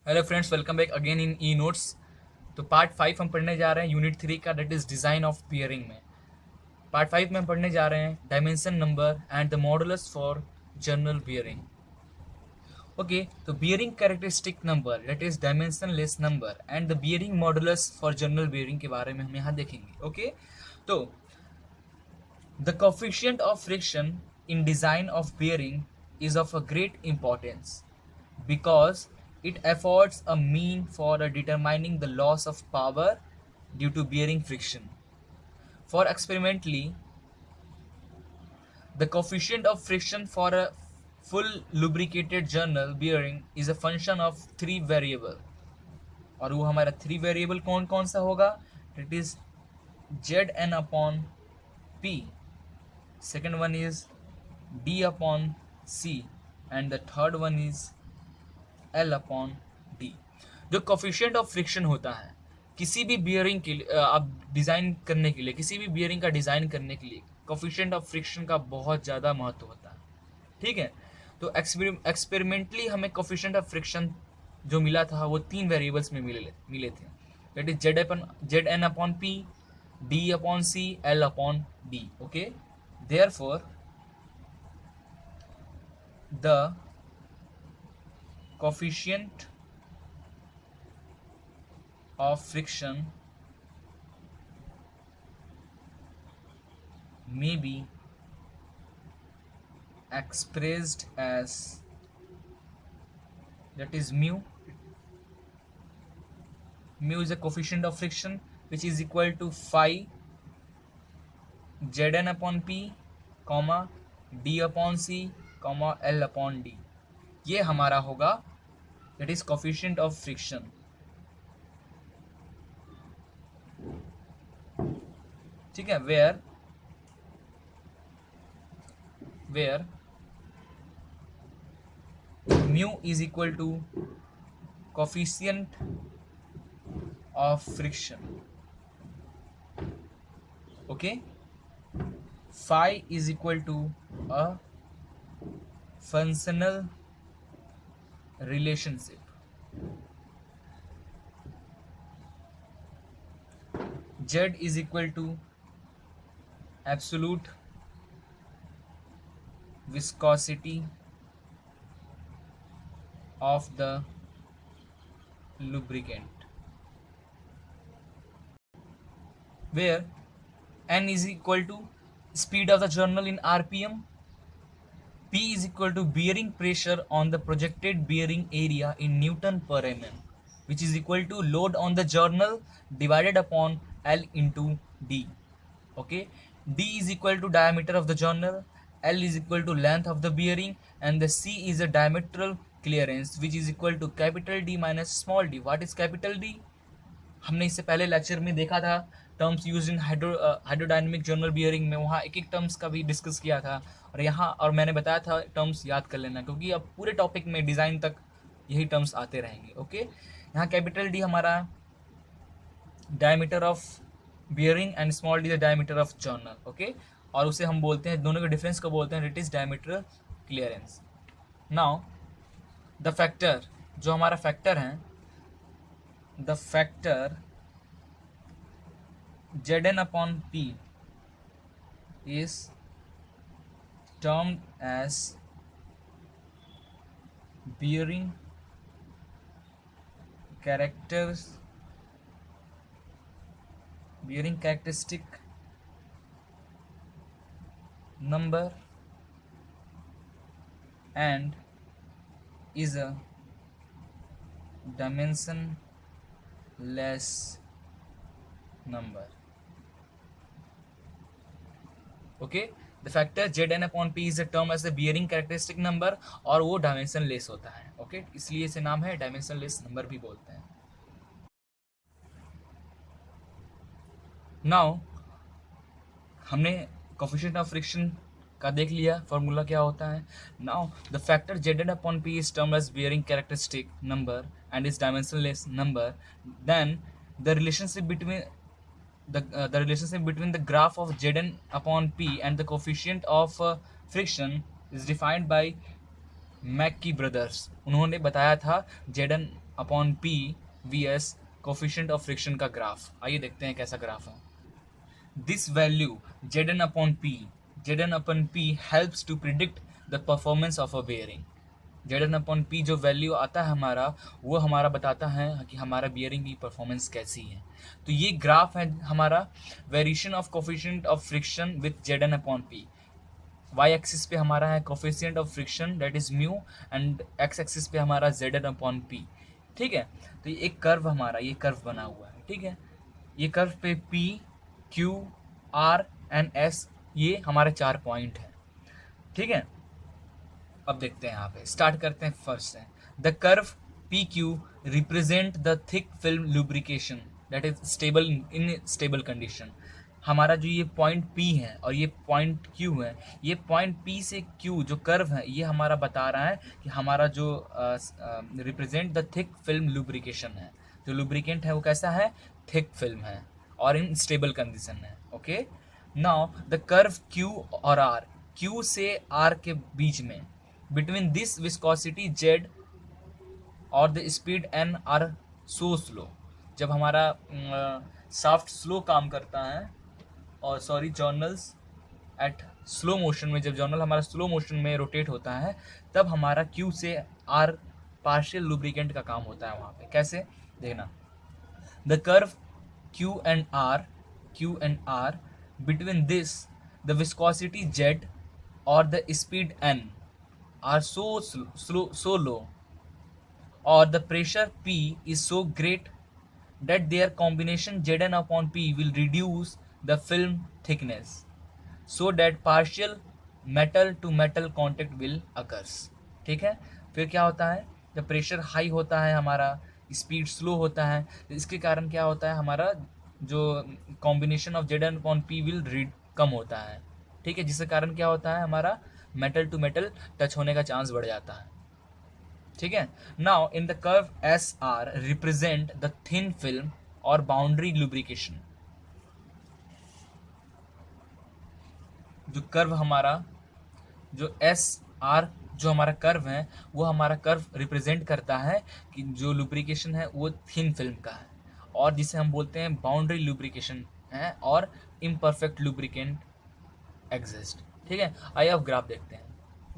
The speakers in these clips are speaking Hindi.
Hello friends, welcome back again in E notes. तो पार्ट 5 हम पढ़ने जा रहे हैं यूनिट 3 का, that is design of bearing में। पार्ट 5 में हम पढ़ने जा रहे हैं dimension number and the modulus for general bearing. Okay, तो bearing characteristic number that is dimensionless number and the bearing modulus for general bearing के बारे में हम यहाँ देखेंगे। ओके, तो the coefficient of friction in design of bearing is of a great importance because it affords a mean for determining the loss of power due to bearing friction. For experimentally, the coefficient of friction for a full lubricated journal bearing is a function of three variable. और वो हमारा थ्री वेरिएबल कौन कौन सा होगा? It is Z N upon P, second one is d upon c, and the third one is l upon d। जो कोफिशिएंट ऑफ फ्रिक्शन होता है किसी भी बियरिंग के लिए, आप डिज़ाइन करने के लिए, किसी भी बियरिंग का डिज़ाइन करने के लिए कोफिशिएंट ऑफ फ्रिक्शन का बहुत ज़्यादा महत्व होता है। ठीक है, तो एक्सपेरिमेंटली हमें कोफिशिएंट ऑफ फ्रिक्शन जो मिला था वो तीन वेरिएबल्स में मिले थे, that is Z N upon P, D upon C, L upon D. Okay, therefore the coefficient of friction may be expressed as, that is mu is a coefficient of friction which is equal to phi zn upon p, comma d upon c, comma l upon d। ये हमारा होगा that is coefficient of friction। ठीक है, where mu is equal to coefficient of friction। okay, phi is equal to a functional relationship, z is equal to absolute viscosity of the lubricant, where n is equal to speed of the journal in rpm, p is equal to bearing pressure on the projected bearing area in newton per mm, which is equal to load on the journal divided upon l into d। okay, d is equal to diameter of the journal, l is equal to length of the bearing, and the c is a diametral clearance which is equal to capital D minus small d। what is capital D? हमने इससे पहले लेक्चर में देखा था terms use in hydrodynamic journal bearing में, वहाँ एक एक टर्म्स का भी डिस्कस किया था। और मैंने बताया था टर्म्स याद कर लेना क्योंकि अब पूरे टॉपिक में डिज़ाइन तक यही टर्म्स आते रहेंगे। ओके, यहाँ कैपिटल डी हमारा diameter of bearing and small D the diameter of journal. Okay, और उसे हम बोलते हैं, दोनों के डिफरेंस को बोलते हैं it is diameter clearance. Now the factor, जो हमारा फैक्टर है, the factor Zn upon P is termed as bearing characteristic number and is a dimensionless number। Okay, the factor Zn upon P is a term as the bearing characteristic number, और वो डायमेंशन लेस होता है। ओके, इसलिए इसे नाम है डायमेंशन लेस नंबर भी बोलते हैं। नाउ हमने कोफिशिएंट ऑफ फ्रिक्शन का देख लिया, फॉर्मूला क्या होता है। Now the factor Zn upon P is term as bearing characteristic number and is dimensionless number. Then the relationship between the relationship between the graph of Zn upon P and the coefficient of friction is defined by मैकी brothers. उन्होंने बताया था Zn upon P V S coefficient of friction का ग्राफ। आइए देखते हैं कैसा ग्राफ है। This value Zn upon P helps to predict the performance of a bearing। Zn upon P जो वैल्यू आता है हमारा, वो हमारा बताता है कि हमारा बियरिंग की परफॉर्मेंस कैसी है। तो ये ग्राफ है हमारा variation of coefficient of friction with Zn upon P। Y axis पे हमारा है coefficient of friction that is mu, and X axis पे हमारा Zn अपॉन P। ठीक है, तो ये एक कर्व हमारा, ये कर्व बना हुआ है। ठीक है, ये कर्व पे P, Q, R and S ये हमारे 4 पॉइंट हैं। ठीक है, अब देखते हैं यहाँ पे, स्टार्ट करते हैं फर्स्ट से। The curve P Q represent the thick film lubrication that is stable in stable condition. हमारा जो ये पॉइंट P है और ये पॉइंट Q है, ये पॉइंट P से Q जो कर्व है, ये हमारा बता रहा है कि हमारा जो represent the thick film lubrication है। जो लुब्रिकेंट है वो कैसा है, थिक फिल्म है और इन स्टेबल कंडीशन है। Okay, now the curve Q और R, Q से R के बीच में, बिटवीन दिस विस्कोसिटी Z और the speed N are so slow. जब हमारा साफ्ट स्लो काम करता है, और sorry journals at slow motion में, जब जर्नल हमारा स्लो मोशन में रोटेट होता है, तब हमारा Q से R पार्शियल लुब्रिकेंट का काम होता है वहाँ पे। कैसे देखना, the curve Q and R between this the viscosity Z or the speed N are so low or the pressure P is so great that their combination Zn upon P will reduce the film thickness so that partial metal to metal contact will occurs। ठीक है, फिर क्या होता है, जब प्रेशर हाई होता है, हमारा स्पीड स्लो होता है, तो इसके कारण क्या होता है, हमारा जो combination of Zn upon P will read कम होता है। ठीक है, जिसके कारण क्या होता है, हमारा मेटल टू मेटल टच होने का चांस बढ़ जाता है। ठीक है, now in the curve S R represent the thin film और बाउंड्री लुब्रिकेशन। जो कर्व हमारा, जो एस आर जो हमारा कर्व है, वो हमारा कर्व रिप्रेजेंट करता है कि जो लुब्रिकेशन है वो थिन फिल्म का है, और जिसे हम बोलते हैं बाउंड्री लुब्रिकेशन है, और इम्परफेक्ट लुब्रिकेंट एग्जिस्ट। ठीक है, आइए अब ग्राफ देखते हैं।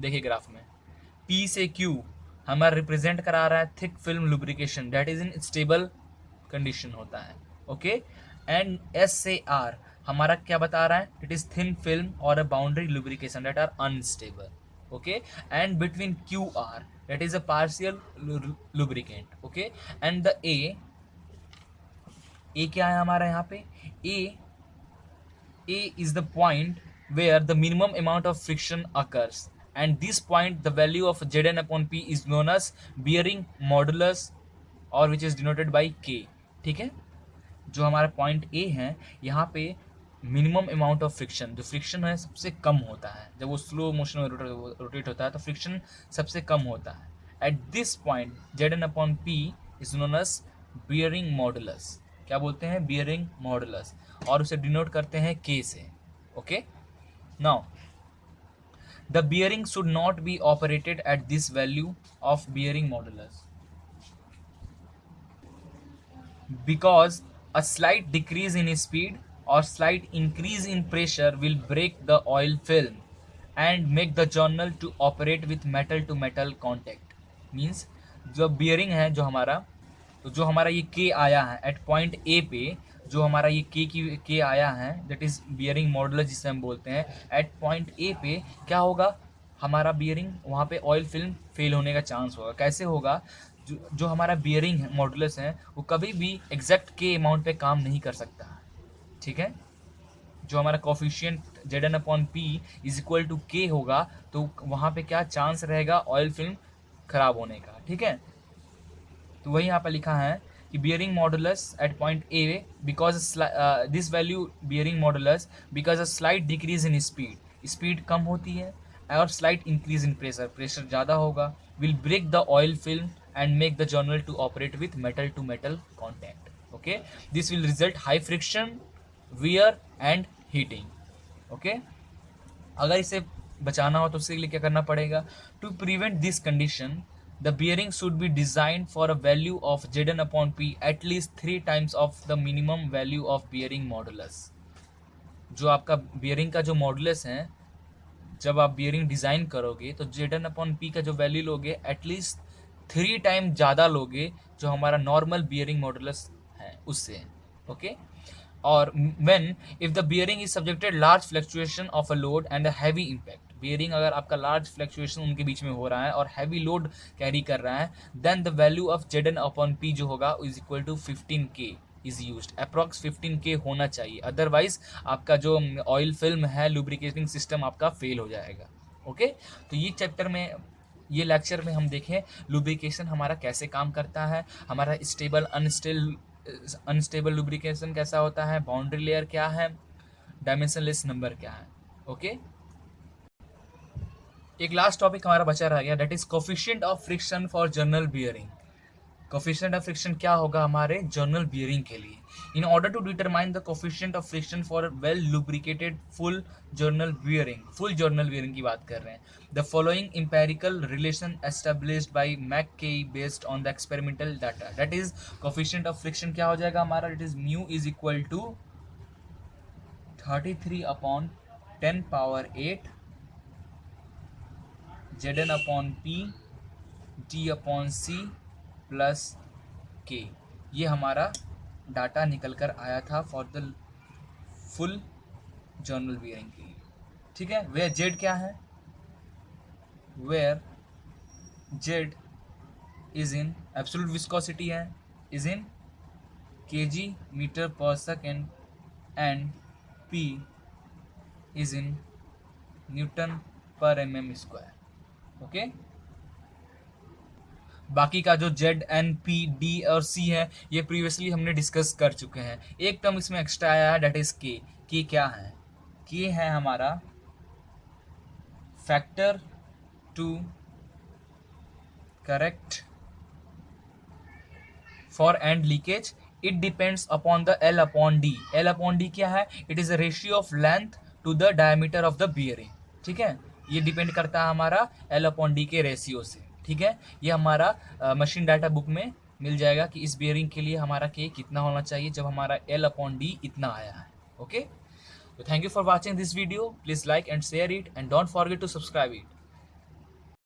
देखिए ग्राफ में P से Q हमारा रिप्रेजेंट करा रहा है thick film lubrication that is in stable condition होता है। ओके, एंड S से R हमारा क्या बता रहा है, इट इज थिन फिल्म और a boundary lubrication that are unstable. Okay, and between QR that is a partial lubricant। Okay, and the A क्या है हमारा यहाँ पे, A is the point where the minimum amount of friction occurs, and this point the value of Zn upon P is known as bearing modulus और which is denoted by K। ठीक है, जो हमारा पॉइंट A है, यहाँ पे मिनिमम अमाउंट ऑफ फ्रिक्शन, जो फ्रिक्शन है सबसे कम होता है, जब वो स्लो मोशन में रोटेट होता है तो फ्रिक्शन सबसे कम होता है। At this point Zn upon P is known as bearing modulus. क्या बोलते हैं, बियरिंग मॉडुलस, और उसे डिनोट करते हैं K से। Okay, now the bearing should not be operated at this value of bearing modulus because a slight decrease in speed or slight increase in pressure will break the oil film and make the journal to operate with metal to metal contact। means जो bearing है जो हमारा, तो जो हमारा ये K आया है एट पॉइंट A पे, जो हमारा ये K आया है दैट इज बियरिंग मॉडुलस जिसे हम बोलते हैं, एट पॉइंट A पे क्या होगा, हमारा बियरिंग वहाँ पे ऑयल फिल्म फेल होने का चांस होगा। कैसे होगा, जो हमारा बियरिंग है मॉडुलस है, वो कभी भी एग्जैक्ट K अमाउंट पे काम नहीं कर सकता। ठीक है, जो हमारा coefficient Zn upon P is equal to K होगा, तो वहाँ पे क्या चांस रहेगा ऑयल फिल्म खराब होने का। ठीक है, तो वही यहाँ पे लिखा है कि bearing modulus at point A because this value bearing modulus because a slight decrease in speed, speed कम होती है, और slight increase in pressure, pressure ज़्यादा होगा, will break the oil film and make the journal to operate with metal to metal contact। okay, this will result high friction, wear and heating। okay, अगर इसे बचाना हो तो उसके लिए क्या करना पड़ेगा, to prevent this condition The bearing should be designed for a value of Zn upon P at least 3 times of the minimum value of bearing modulus. जो आपका bearing का जो मॉडुलस है, जब आप bearing डिज़ाइन करोगे तो Zn upon P का जो वैल्यू लोगे एटलीस्ट 3 टाइम ज़्यादा लोगे जो हमारा नॉर्मल bearing मॉडुलस है उससे. ओके. और when if the bearing is subjected large fluctuation of a load and a heavy impact, bearing अगर आपका large fluctuation उनके बीच में हो रहा है और heavy load carry कर रहा है, then the value of Zn upon P जो होगा is equal to 15K is used. Approx 15K होना चाहिए, अदरवाइज आपका जो ऑयल फिल्म है लुब्रिकेटिंग सिस्टम आपका फेल हो जाएगा. ओके. तो ये चैप्टर में, ये लेक्चर में हम देखें लुब्रिकेशन हमारा कैसे काम करता है, हमारा स्टेबल अनस्टेबल लुब्रिकेशन कैसा होता है, बाउंड्री लेयर क्या है, डायमेंशनलेस नंबर क्या है. ओके. एक लास्ट टॉपिक हमारा बचा रह गया, that is coefficient of friction for journal bearing. Coefficient of friction क्या होगा हमारे जर्नल बियरिंग के लिए. In order to determine the coefficient of friction for well lubricated full journal bearing की बात कर रहे हैं. The following empirical relation established by McKee based on the experimental data. That is coefficient of friction क्या हो जाएगा हमारा, it is mu is equal to 33 upon 10 power 8 Zn upon P T upon C plus K. ये हमारा डाटा निकल कर आया था for the full journal bearing के लिए. ठीक है. वेयर Z क्या है, where Z is in absolute viscosity है, is in kg metre per second and P is in newton per mm square. Okay. बाकी का जो Z N P D और C है ये प्रीवियसली हमने डिस्कस कर चुके हैं. एक टर्म इसमें एक्स्ट्रा आया है, डेट इज K. K क्या है, K है हमारा factor to correct for and leakage. It depends upon the L upon D. L upon D क्या है, it is a ratio of length to the diameter of the bearing. ठीक है. ये डिपेंड करता है हमारा L अपॉन D के रेशियो से. ठीक है. ये हमारा मशीन डाटा बुक में मिल जाएगा कि इस बियरिंग के लिए हमारा K कितना होना चाहिए जब हमारा L अपॉन D इतना आया है. ओके. तो thank you for watching this video. Please like and share it and don't forget to subscribe it.